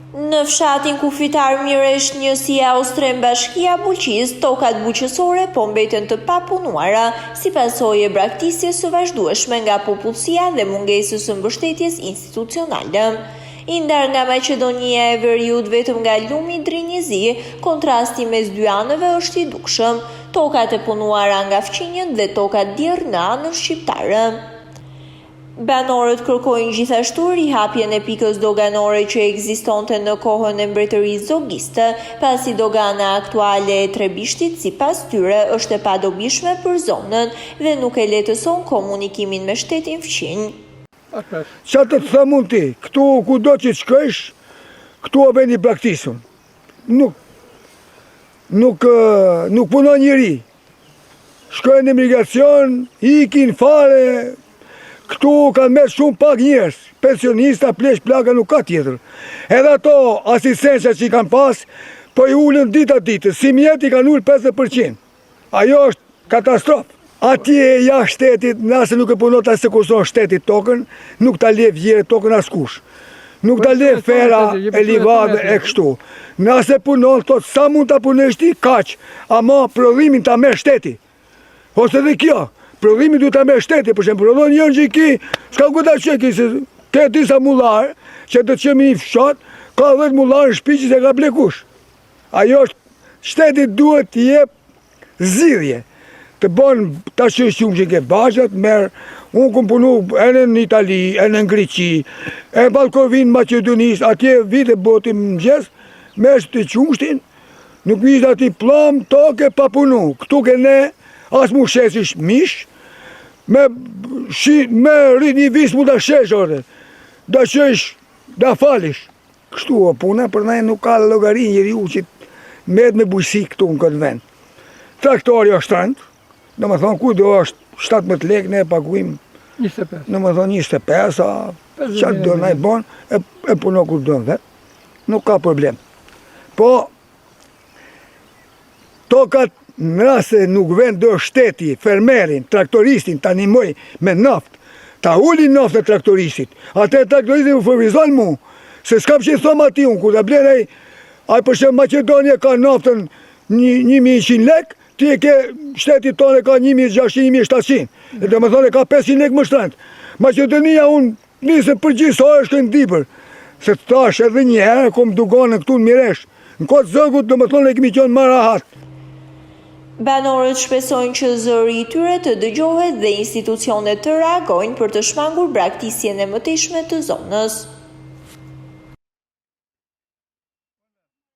Në fshatin kufitar Miresh, njësia Austrem Bashkia Buqis, tokat buqësore po mbeten të papunuara si pasojë e braktisjes së vazhdueshme nga popullsia dhe mungesës së mbështetjes institucionale. I ndar nga Maqedonia e Veriut vetëm nga lumi Drinjizi, kontrasti mes dy anëve është i dukshëm, tokat e punuara nga fqinjët dhe tokat djerë në anën shqiptare. Banorët kërkojnë gjithashtu rihapjen e pikës doganore që ekzistonte në kohën e mbretërisë zogiste, pasi dogana aktuale e Trebishtit sipas tyre është e padobishme për zonën dhe nuk e lehtëson komunikimin me shtetin fqinj. Qa të thëmun ti, këtu kudo që shkësh, këtu o vendi praktisun. Nuk punon njëri. Shkojnë në migracion, ikin fare. Këtu kanë me shumë pak njerës, pensionista, plesh, plaka nuk ka tjetër. Edhe ato asistenca që i kanë pas, po i ullën ditë, si mjeti kanë ullë 50%. Ajo është katastrofë. Atje ja shtetit, nëse nuk e punot asë se kuson shtetit tokën, nuk ta le vjere tokën askush. Nuk ta le fera e livade e kështu. Nëse punon, thot sa mund ta punështi, kaq, ama prodhimin ta merr shteti. Ose dhe kjo. Prodhimi duhet ta merr shteti, për shembull, prodhon njëri që ki, s'ka ku ta çeki se ke disa mullar që të çemi një fshat, ka 10 mullar në shtëpi që se ka blekush. Ajo është shteti duhet të jep zgjidhje. Të bën tash shumë që ke bazhat, merr, unë kam punu edhe në Itali, edhe në Greqi, e Ballkovin, Maqedonisë, atje vite boti mëngjes, me të qumshtin, nuk ishte aty plom, toke pa punu. Këtu ke ne as mu shesish mish, me rrit një vis mu da shesh orë, da shesh, da falish. Kështu o puna, për ne nuk ka llogari njëri u që med me bujësi këtu në këtë vend. Traktori është rënd, do më thonë ku do është 17 lek, ne paguim 25. Do më thonë 25, qatë do në e bon, e puno ku do në vetë, nuk ka problem. Po, tokat nëse nuk vendë shteti, fermerin, traktoristin, ta animoj me naft, ta uli naft e traktoristit, atë traktoristit u fërvizon mu, se s'kam që i thoma ati unë, ku da blenej, aj përshem Macedonia ka naftën 1100 lek, ti e ke shteti tonë ka 1600-1700, e dhe me thonë e ka 500 lek më shtrënd. Macedonia unë nisë përgjithë është në dibër, se të tash edhe një herë, kom dugonë këtu në Miresh, në kotë zëgut dhe me thonë e kemi qënë më rahat. Banorët shpresojnë që zëri i tyre të dëgjohet dhe institucionet të reagojnë për të shmangur braktisjen e mëtejshme të zonës.